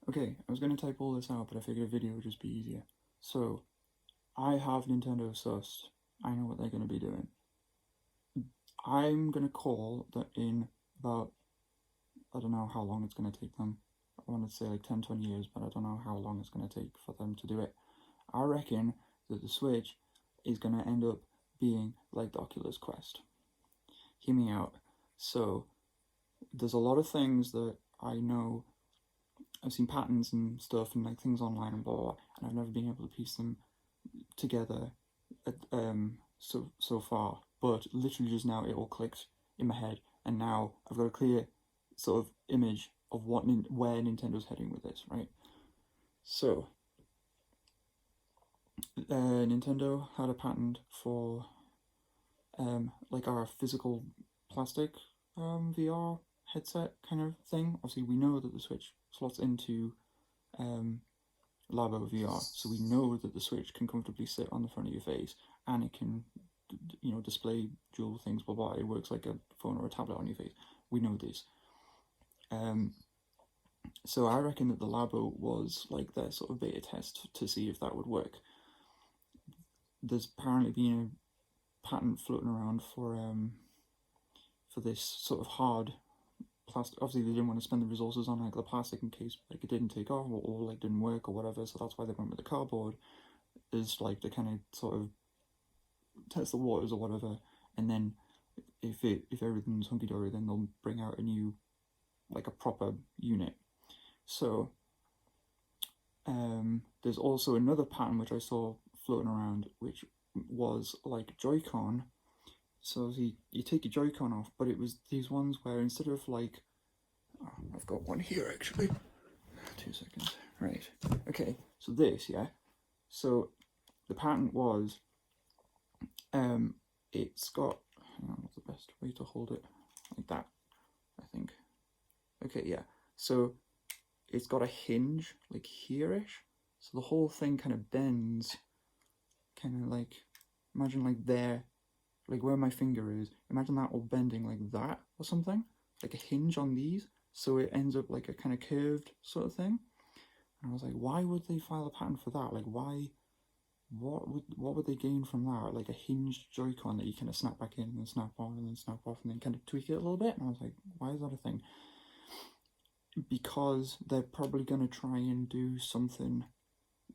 Okay, I was going to type all this out, but I figured a video would just be easier. So, I have Nintendo sussed. I know what they're going to be doing. I'm going to call that in about, I don't know how long it's going to take them. I wanted to say like 10-20 years, but I don't know how long it's going to take for them to do it. I reckon that the Switch is going to end up being like the Oculus Quest. Hear me out. So, there's a lot of things that I know. I've seen patterns and stuff and like things online and blah, blah, blah, and I've never been able to piece them together so far. But literally just now it all clicked in my head, and now I've got a clear sort of image of where Nintendo's heading with this, right? So, Nintendo had a patent for like our physical plastic VR headset kind of thing. Obviously, we know that the Switch slots into Labo VR, so we know that the Switch can comfortably sit on the front of your face, and it can, display dual things. Blah blah. It works like a phone or a tablet on your face. We know this. So I reckon that the Labo was like their sort of beta test to see if that would work. There's apparently been a patent floating around for this sort of hard plastic. Obviously, they didn't want to spend the resources on like the plastic in case like it didn't take off or like didn't work or whatever. So that's why they went with the cardboard, is like to kind of sort of test the waters or whatever. And then if everything's hunky dory, then they'll bring out a new, like a proper unit. So there's also another pattern which I saw floating around, which was like Joy-Con. So you take your Joy-Con off, but it was these ones where instead of like, I've got one here actually. 2 seconds. Right. Okay. So this, yeah. So the pattern was, it's got. Hang on, what's the best way to hold it? Like that, I think. Okay, yeah. So it's got a hinge like here-ish. So the whole thing kind of bends, kind of like, imagine like there, like where my finger is, imagine that all bending like that or something, like a hinge on these, so it ends up like a kind of curved sort of thing. And I was like, why would they file a patent for that? Like, why? What would they gain from that? Like a hinged Joy-Con that you kind of snap back in and then snap on and then snap off and then kind of tweak it a little bit. And I was like, why is that a thing? Because they're probably going to try and do something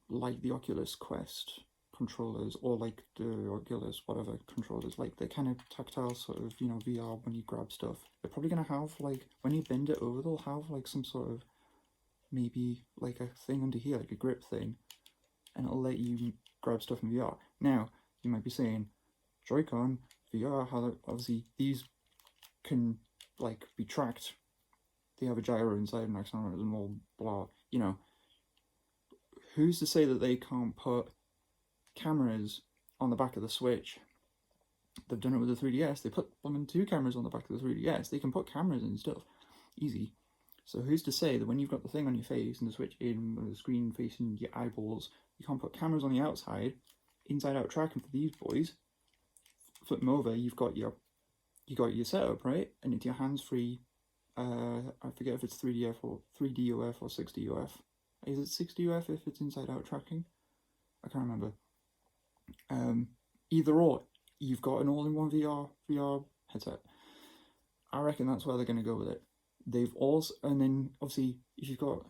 like the Oculus Quest controllers, or like the Oculus whatever controllers, like the kind of tactile sort of, VR when you grab stuff. They're probably going to have like, when you bend it over, they'll have like some sort of, maybe like a thing under here, like a grip thing, and it'll let you grab stuff in VR. Now, you might be saying, Joy-Con, VR, how obviously these can like be tracked. They have a gyro inside and accelerometer and all blah, Who's to say that they can't put cameras on the back of the Switch? They've done it with the 3DS. They put two cameras on the back of the 3DS. They can put cameras and stuff. Easy. So who's to say that when you've got the thing on your face and the Switch in with the screen facing your eyeballs, you can't put cameras on the outside, inside out tracking for these boys. Flip them over, you've got your setup, right? And it's your hands-free. I forget if it's 3DF or 3DOF or 6DOF. Is it 6DOF if it's inside out tracking? I can't remember. Either or, you've got an all-in-one VR headset. I reckon that's where they're going to go with it. They've also, and then obviously if you've got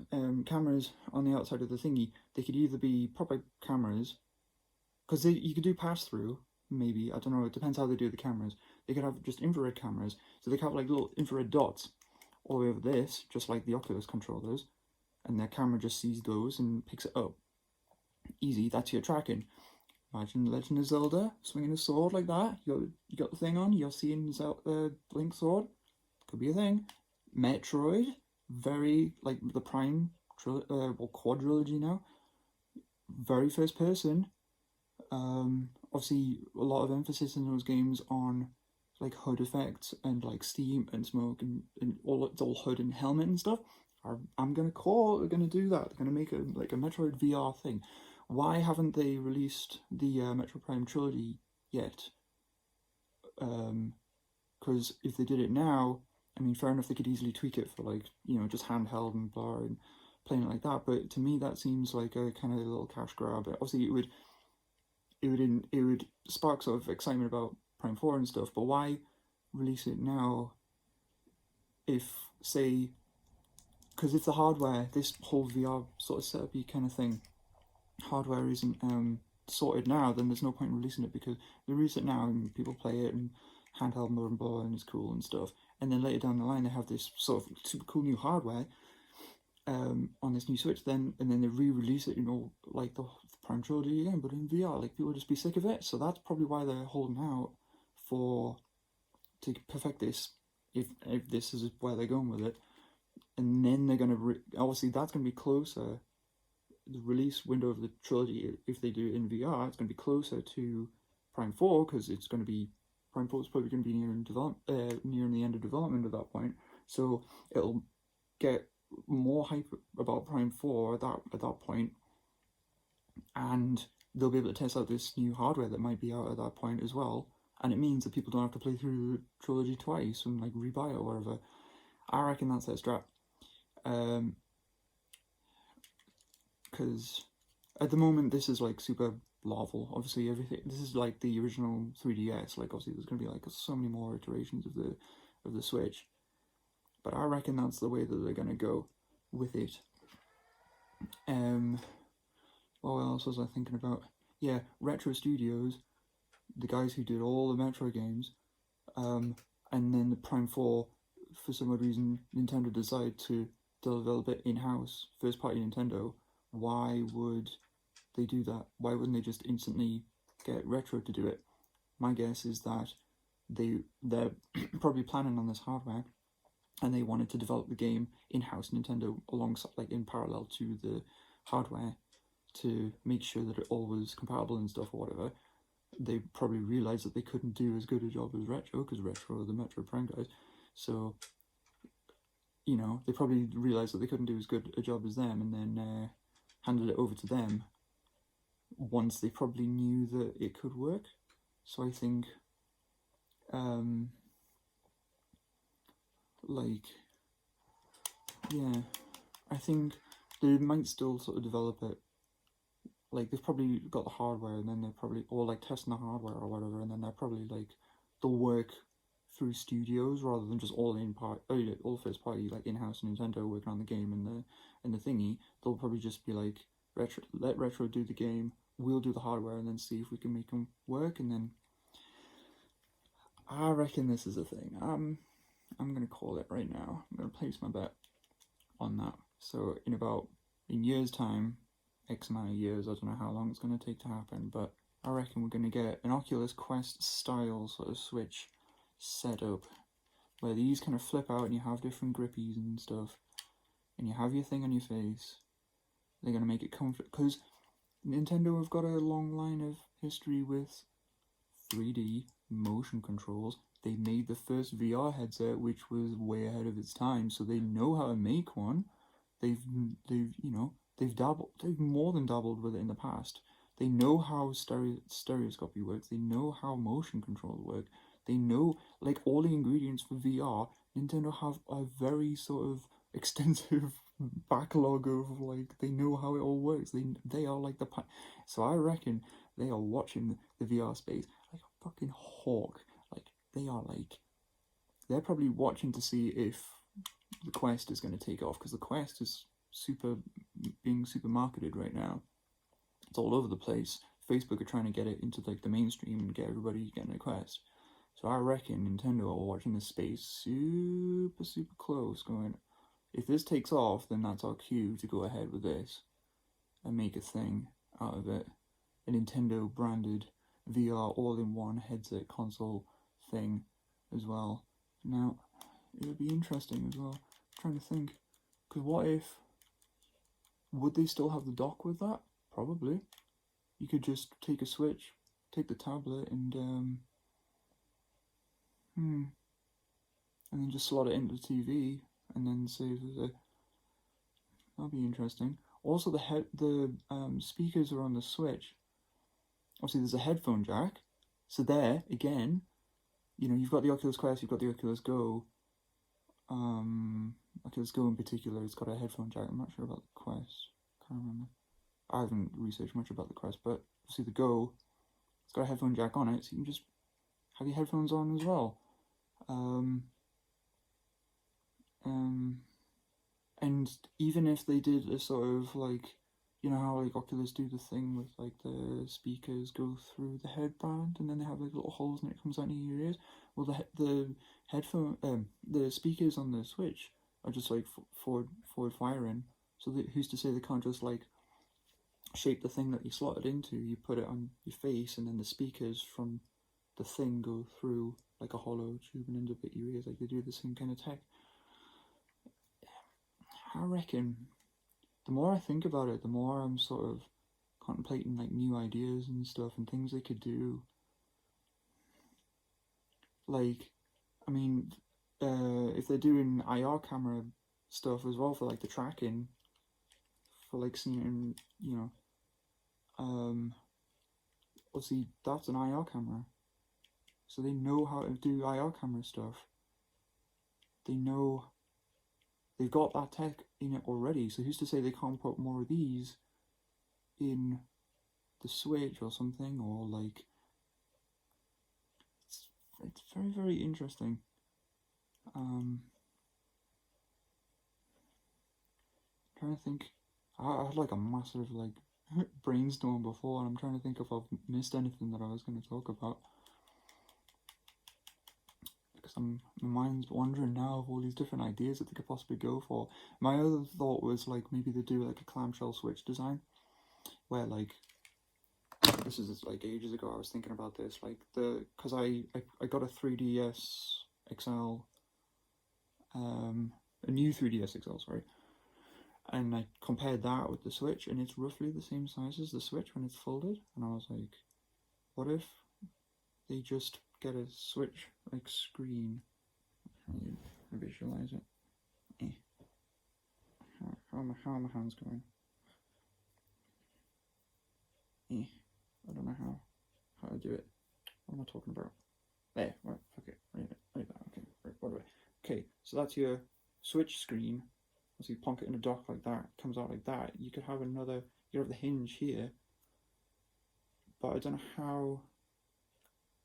cameras on the outside of the thingy, they could either be proper cameras, because you could do pass-through, maybe, I don't know, it depends how they do the cameras. They could have just infrared cameras, so they could have like little infrared dots all the way over this, just like the Oculus controllers, and their camera just sees those and picks it up. Easy, that's your tracking. Imagine Legend of Zelda swinging a sword like that. You got the thing on, you're seeing Link's sword. Could be a thing. Metroid, very like the Prime quadrilogy now. Very first person. Obviously a lot of emphasis in those games on like HUD effects and like steam and smoke and all, it's all HUD and helmet and stuff. I'm gonna do that. They're gonna make a Metroid VR thing. Why haven't they released the Metroid Prime trilogy yet? Because if they did it now, I mean, fair enough, they could easily tweak it for like, just handheld and blah, and playing it like that. But to me, that seems like a kind of a little cash grab. Obviously, it would spark sort of excitement about Prime 4 and stuff. But why release it now? If, say, because if the hardware, this whole VR sort of setup kind of thing, hardware isn't sorted now, then there's no point in releasing it, because they release it now and people play it and handheld mode and blah, and it's cool and stuff. And then later down the line, they have this sort of super cool new hardware on this new Switch, and then they re-release it, like the Prime Trilogy again, but in VR. Like, people just be sick of it. So that's probably why they're holding out to perfect this, if this is where they're going with it. And then they're gonna obviously that's gonna be closer. The release window of the trilogy, if they do it in VR, it's gonna be closer to Prime 4, because it's gonna be Prime 4 is probably gonna be nearing the end of development at that point. So it'll get more hype about Prime 4 at that point, and they'll be able to test out this new hardware that might be out at that point as well. And it means that people don't have to play through the trilogy twice and like rebuy it or whatever. I reckon that's their strat. Because at the moment this is like super lawful. Obviously, everything. This is like the original 3DS. Like, obviously, there's gonna be like so many more iterations of the Switch. But I reckon that's the way that they're gonna go with it. What else was I thinking about? Yeah, Retro Studios, the guys who did all the Metro games, and then the Prime 4, for some odd reason, Nintendo decided to develop it in-house, first-party Nintendo. Why would they do that? Why wouldn't they just instantly get Retro to do it? My guess is that they're probably planning on this hardware, and they wanted to develop the game in-house Nintendo alongside, like in parallel to the hardware, to make sure that it all was compatible and stuff or whatever. They probably realized that they couldn't do as good a job as Retro, because Retro are the Metro Prime guys. So, they probably realized that they couldn't do as good a job as them, and then handed it over to them once they probably knew that it could work. So I think, I think they might still sort of develop it. Like, they've probably got the hardware, and then they're probably, or like testing the hardware or whatever, and then they're probably like, they'll work through studios rather than just all first party, like in-house Nintendo working on the game and the thingy. They'll probably just be like, let Retro do the game, we'll do the hardware, and then see if we can make them work. And then I reckon this is a thing. I'm gonna call it right now. I'm gonna place my bet on that. So in years' time, X amount of years, I don't know how long it's going to take to happen, but I reckon we're going to get an Oculus Quest style sort of Switch setup, where these kind of flip out and you have different grippies and stuff, and you have your thing on your face. They're going to make it comfort, because Nintendo have got a long line of history with 3D motion controls. They made the first VR headset, which was way ahead of its time, so they know how to make one. They've more than dabbled with it in the past. They know how stereoscopy works. They know how motion controls work. They know, like, all the ingredients for VR. Nintendo have a very sort of extensive backlog of, like, they know how it all works. They are like so I reckon they are watching the VR space like a fucking hawk. Like, they're probably watching to see if the Quest is going to take off, because the Quest is being super marketed right now. It's all over the place. Facebook are trying to get it into like the mainstream and get everybody getting a Quest. So I reckon Nintendo are watching this space super close, going, if this takes off, then that's our cue to go ahead with this and make a thing out of it. A Nintendo branded VR all-in-one headset console thing as well. Now, it would be interesting as well. I'm trying to think, because would they still have the dock with that? Probably. You could just take a Switch, take the tablet, and then just slot it into the TV, and then save the. That'd be interesting. Also, the speakers are on the Switch. Obviously, there's a headphone jack. So there, again, you've got the Oculus Quest, you've got the Oculus Go. Oculus Go in particular, it's got a headphone jack. I'm not sure about the Quest. Can't remember. I haven't researched much about the Quest, but obviously the Go, it's got a headphone jack on it, so you can just have your headphones on as well. And even if they did a sort of like, you know how like Oculus do the thing with like the speakers go through the headband and then they have like little holes and it comes out in your ears. Well, the the speakers on the Switch are just like forward firing. So who's to say they can't just like shape the thing that you slot it into? You put it on your face, and then the speakers from the thing go through like a hollow tube and end up at your ears. Like they do the same kind of tech. I reckon the more I think about it, the more I'm sort of contemplating like new ideas and stuff and things they could do. Like, I mean, if they're doing IR camera stuff as well for like the tracking, for like seeing, you know, obviously that's an IR camera, so they know how to do IR camera stuff. They know. They've got that tech in it already, so who's to say they can't put more of these in the Switch or something, or like, it's very, very interesting. Trying to think, I had like a massive like brainstorm before, and I'm trying to think if I've missed anything that I was going to talk about. Because my mind's wandering now of all these different ideas that they could possibly go for. My other thought was like maybe they do like a clamshell Switch design, where like, this is like ages ago I was thinking about this, like because I got a 3DS XL, a new 3DS XL, sorry, and I compared that with the Switch, and it's roughly the same size as the Switch when it's folded, and I was like, what if they just get a Switch like screen? How you visualize it? How are my hands going? I don't know how to do it. What am I talking about? There, right, okay, right there, okay, right, what do I? Okay, so that's your Switch screen. So you plonk it in a dock like that, it comes out like that. You could have another, you have the hinge here, but I don't know how.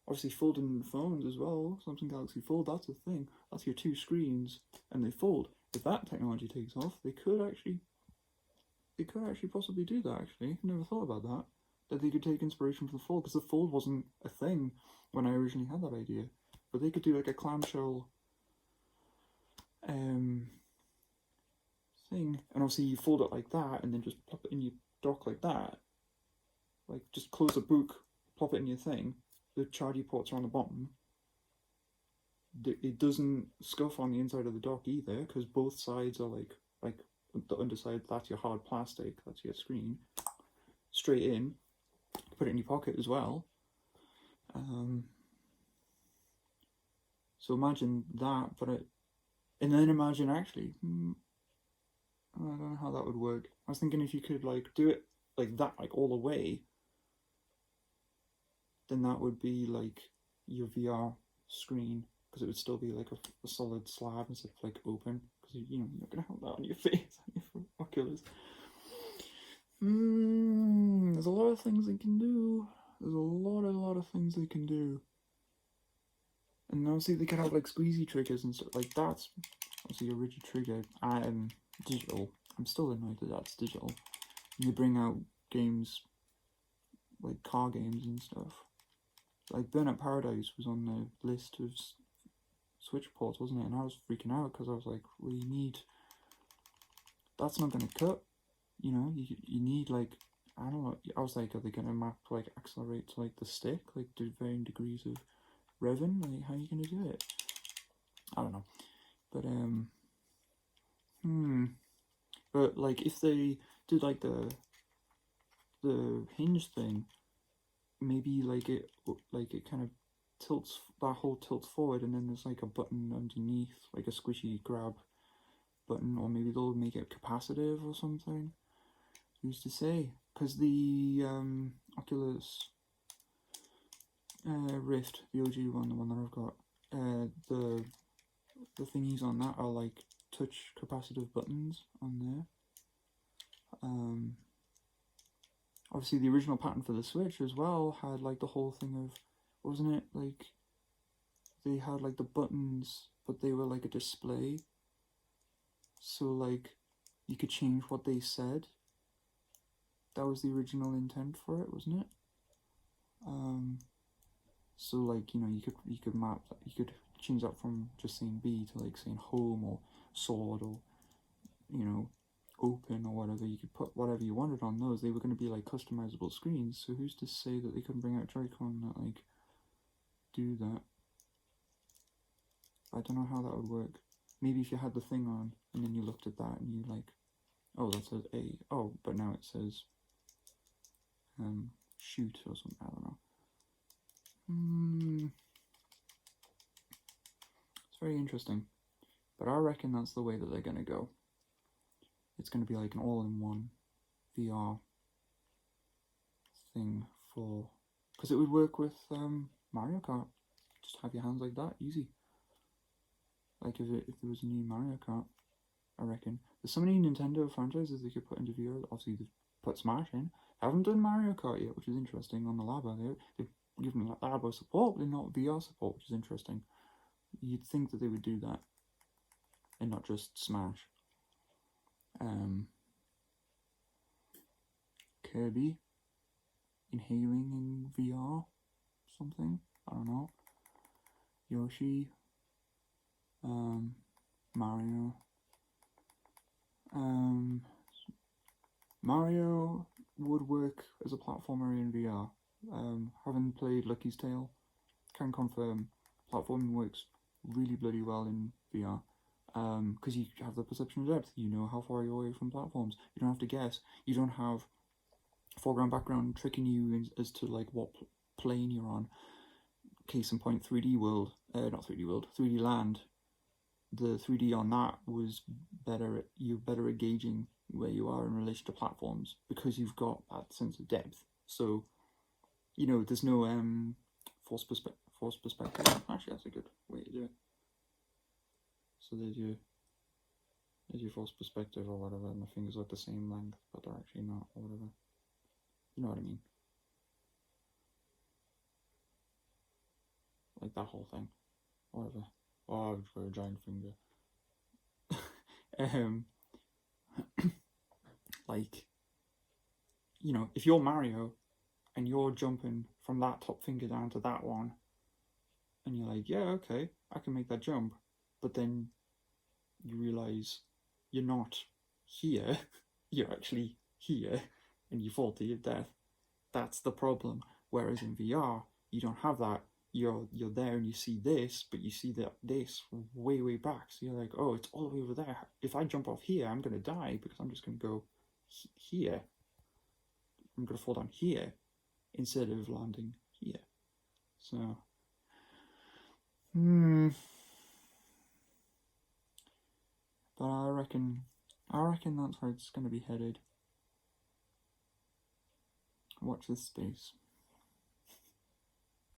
Obviously, folding phones as well, Samsung Galaxy Fold, that's a thing. That's your two screens, and they fold. If that technology takes off, they could actually possibly do that. Actually, I never thought about that. That they could take inspiration from the Fold, because the Fold wasn't a thing when I originally had that idea. But they could do like a clamshell thing, and obviously you fold it like that, and then just plop it in your dock like that. Like just close the book, plop it in your thing. The charging ports are on the bottom. It doesn't scuff on the inside of the dock either, because both sides are like the underside, that's your hard plastic, that's your screen. Straight in, put it in your pocket as well. So imagine that, and then imagine actually, I don't know how that would work. I was thinking if you could like do it like that, like all the way, then that would be like your VR screen, because it would still be like a solid slab instead of like open, because you're not gonna have that on your face on your Oculus. There's a lot of things they can do. There's a lot of things they can do. And obviously they can have like squeezy triggers and stuff. Like that's obviously a rigid trigger. I am digital. I'm still annoyed that that's digital. And they bring out games like car games and stuff. Like Burnout Paradise was on the list of Switch ports, wasn't it? And I was freaking out because I was like, well, you need. That's not going to cut. You need like, I don't know. I was like, are they going to map like accelerate to like the stick, like do varying degrees of revving? Like, how are you going to do it? I don't know. But But like if they did like the hinge thing, maybe like it kind of tilts, that whole tilts forward, and then there's like a button underneath, like a squishy grab button, or maybe they'll make it capacitive or something. Who's to say? Because the Oculus Rift, the OG one, the one that I've got, the thingies on that are like touch capacitive buttons on there. Obviously the original pattern for the Switch as well had like the whole thing of, wasn't it like they had like the buttons, but they were like a display, so like you could change what they said. That was the original intent for it, wasn't it? So like, you know, you could map that, you could change that from just saying B to like saying home or sword or, you know, open or whatever. You could put whatever you wanted on those. They were going to be like customizable screens, so who's to say that they couldn't bring out Joy-Con that like do that? I don't know how that would work. Maybe if you had the thing on and then you looked at that and you like, oh, that says A, oh, but now it says shoot or something, I don't know. It's very interesting, but I reckon that's the way that they're going to go. It's going to be like an all-in-one VR thing for, because it would work with Mario Kart. Just have your hands like that, easy. Like if there was a new Mario Kart, I reckon. There's so many Nintendo franchises they could put into VR. Obviously they've put Smash in. They haven't done Mario Kart yet, which is interesting on the Labo. They've given Labo support, but not VR support, which is interesting. You'd think that they would do that and not just Smash. Kirby inhaling in VR, something, I don't know. Yoshi, Mario. Mario would work as a platformer in VR. Having played Lucky's Tale, can confirm platforming works really bloody well in VR. Because you have the perception of depth, you know how far you're away from platforms. You don't have to guess. You don't have foreground background tricking you as to like what plane you're on. Case in point, 3D World, not 3D World, 3D Land. The 3D on that was better. You're better at gauging where you are in relation to platforms because you've got that sense of depth. So, you know, there's no forced perspective. Actually, that's a good way to do it. So there's your forced perspective or whatever. My fingers are the same length, but they're actually not, or whatever. You know what I mean? Like that whole thing, whatever. Oh, I've got a giant finger. Like, you know, if you're Mario and you're jumping from that top finger down to that one, and you're like, yeah, okay, I can make that jump, but then you realize you're not here, you're actually here, and you fall to your death. That's the problem. Whereas in VR, you don't have that. You're there and you see this, but you see this way back. So you're like, oh, it's all the way over there. If I jump off here, I'm gonna die because I'm just gonna go here. I'm gonna fall down here instead of landing here. So, but I reckon that's where it's gonna be headed. Watch this space.